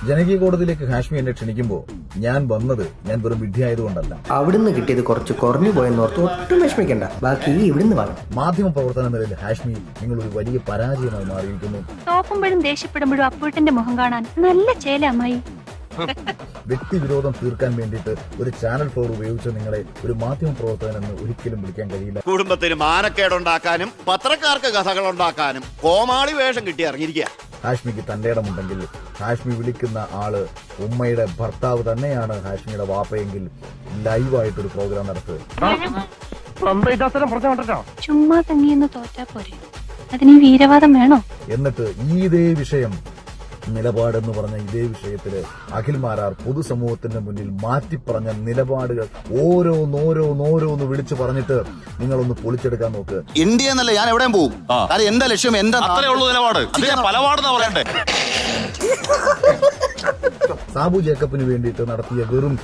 ജനകീയ കോടതിയിലേക്ക് ഹാഷ്മി എന്നെ ക്ഷണിക്കുമ്പോൾ ഞാൻ വന്നത് ഞാൻ വെറും വിഡ്ഢിയായതുകൊണ്ടല്ല. അവിടുന്ന് കിട്ടിയത് കുറച്ച് കുറഞ്ഞു പോയെന്നോർത്ത് ഒട്ടും വിഷമിക്കണ്ട, ബാക്കി ഇവിടുന്ന് വാങ്ങാം. മാധ്യമ പ്രവർത്തനം എന്ന നിലയിൽ ഹാഷ്മി നിങ്ങൾ ഒരു വലിയ പരാജയമായി മാറിയിരിക്കുന്നു. തോക്കുമ്പോഴും ദേഷ്യപ്പെടുമ്പോഴും അപ്പൂട്ടന്റെ മുഖം കാണാൻ നല്ല ചേല അമ്മായി. വ്യക്തിവിരോധം തീർക്കാൻ വേണ്ടിയിട്ട് ഒരു ചാനൽ ഫ്ലോർ ഉപയോഗിച്ച് നിങ്ങളെ ഒരു മാധ്യമ പ്രവർത്തകൻ എന്ന് ഒരിക്കലും വിളിക്കാൻ കഴിയില്ല. കുടുംബത്തിന് മാനക്കേടുണ്ടാക്കാനും പത്രക്കാർക്ക് കഥകൾ ഉണ്ടാക്കാനും കോമാളി വേഷം കിട്ടി ഇറങ്ങിയിരിക്കുക. ഹാഷ്മിക്ക് തന്റെ ഇടമുണ്ടെങ്കിൽ ഹാഷ്മി വിളിക്കുന്ന ആള് ഉമ്മയുടെ ഭർത്താവ് തന്നെയാണ് ഹാഷ്മിയുടെ വാപ്പയെങ്കിൽ ലൈവായിട്ടൊരു പ്രോഗ്രാം നടത്തുക. ചുമ്മാ തങ്ങിയെന്ന് തോറ്റാ പോരെ, അതിന് വീരവാദം വേണോ? എന്നിട്ട് ഇതേ വിഷയം നിലപാടെന്ന് പറഞ്ഞ ഇതേ വിഷയത്തില് അഖിൽ മാരാർ പൊതുസമൂഹത്തിന്റെ മുന്നിൽ മാറ്റിപ്പറഞ്ഞ നിലപാടുകൾ ഓരോന്നോരോന്നോരോന്ന് വിളിച്ചു പറഞ്ഞിട്ട് നിങ്ങളൊന്ന് പൊളിച്ചെടുക്കാൻ നോക്ക്. ഇന്ത്യ എന്നല്ല ഞാൻ എവിടെയും പോകും. എന്റെ ലക്ഷ്യം എന്റെ നിലപാട് പലപാടെന്നാ പറയണ്ടേ. സാബു ജേക്കബിന് വേണ്ടിയിട്ട് നടത്തിയ വെറും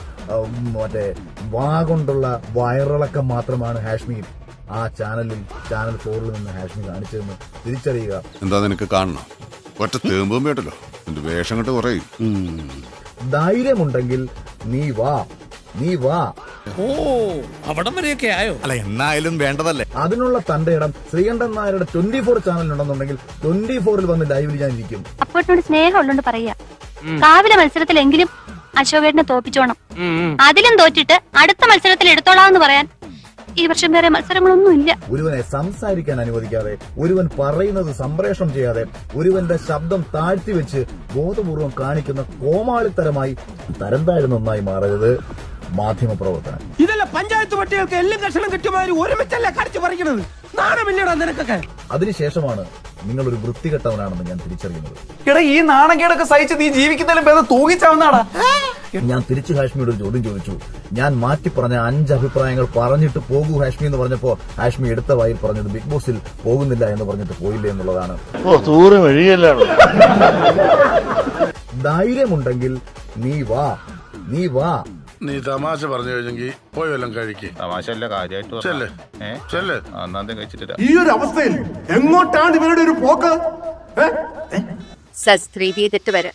മറ്റേ വാഗൊണ്ടുള്ള വയറിളക്കം മാത്രമാണ് ഹാഷ്മി ആ ചാനൽ 4 നിന്ന് ഹാഷ്മി കാണിച്ചതെന്ന് തിരിച്ചറിയുക. എന്താ നിനക്ക് കാണണം? ഒറ്റ തേമ്പും കേട്ടല്ലോ, എന്റെ വേഷം കെട്ട് കുറയും. ധൈര്യമുണ്ടെങ്കിൽ നീ വാ. ഓ, അവിടം വരെയൊക്കെ ആയോ? അല്ല, എന്നായാലും വേണ്ടതല്ലേ. അതിനുള്ള തന്റെ ഇടം ശ്രീകണ്ഠൻ നായരുടെ 24 ചാനലിനുണ്ടെന്നുണ്ടെങ്കിൽ 24 വന്ന് ലൈവിൽ ഞാൻ ഇരിക്കും. അപ്പോട്ടിനോട് സ്നേഹം ഉള്ളോണ്ട് പറയാ, കാവിലെ മത്സരത്തിലെങ്കിലും അശോകേട്ടനെ തോപ്പിച്ചോണം. അതിലും തോറ്റിട്ട് അടുത്ത മത്സരത്തിൽ എടുത്തോളാന്ന് പറയാൻ ഈ വർഷം വേറെ മത്സരങ്ങളൊന്നും ഇല്ല. ഒരുവനെ സംസാരിക്കാൻ അനുവദിക്കാതെ, ഒരുവൻ പറയുന്നത് സംപ്രേഷണം ചെയ്യാതെ, ഒരുവന്റെ ശബ്ദം താഴ്ത്തി വെച്ച് ബോധപൂർവം കാണിക്കുന്ന കോമാളിത്തരമായി തരം താഴ്ന്ന ഒന്നായി മാറരുത് മാധ്യമ പ്രവർത്തനം. ഇതല്ല പഞ്ചായത്ത് പട്ടികൾക്ക് എല്ലാം കഷണം കിട്ടുമാതിരി ഒരുമിച്ചല്ല കടിച്ചു പറിക്കുന്നത്. നാണമില്ലടാ നിനക്കൊക്കെ. അതിനുശേഷമാണ് നിങ്ങൾ ഒരു വൃത്തികെട്ടവനാണെന്ന് ഞാൻ തിരിച്ചറിയുന്നത്. എടാ, ഈ നാണക്കേടൊക്കെ സഹിച്ച് നീ ജീവിക്കുന്നതിലും ഭേദം തൂങ്ങിച്ചാവുന്നാടാ. ഞാൻ തിരിച്ചു ഹാഷ്മിയോട് ഒരു ചോദ്യം ചോദിച്ചു. ഞാൻ മാറ്റി പറഞ്ഞ 5 അഭിപ്രായങ്ങൾ പറഞ്ഞിട്ട് പോകൂ ഹാഷ്മി എന്ന് പറഞ്ഞപ്പോ ഹാഷ്മി എടുത്ത വായിൽ പറഞ്ഞത് ബിഗ് ബോസിൽ പോകുന്നില്ല എന്ന് പറഞ്ഞിട്ട് പോയില്ലേ എന്നുള്ളതാണ്. ധൈര്യമുണ്ടെങ്കിൽ നീ വാ. നീ തമാശ പറഞ്ഞു കഴിഞ്ഞെങ്കിൽ പോയി വല്ലതും കഴിക്കും. തമാശല്ല, കാര്യമായിട്ട് കഴിച്ചിട്ടില്ല. ഈ ഒരു അവസ്ഥയിൽ എങ്ങോട്ടാണ് ഇവരുടെ ഒരു പോക്ക്? സബ്സ്ക്രൈബ് ചെയ്തിട്ട് വരാം.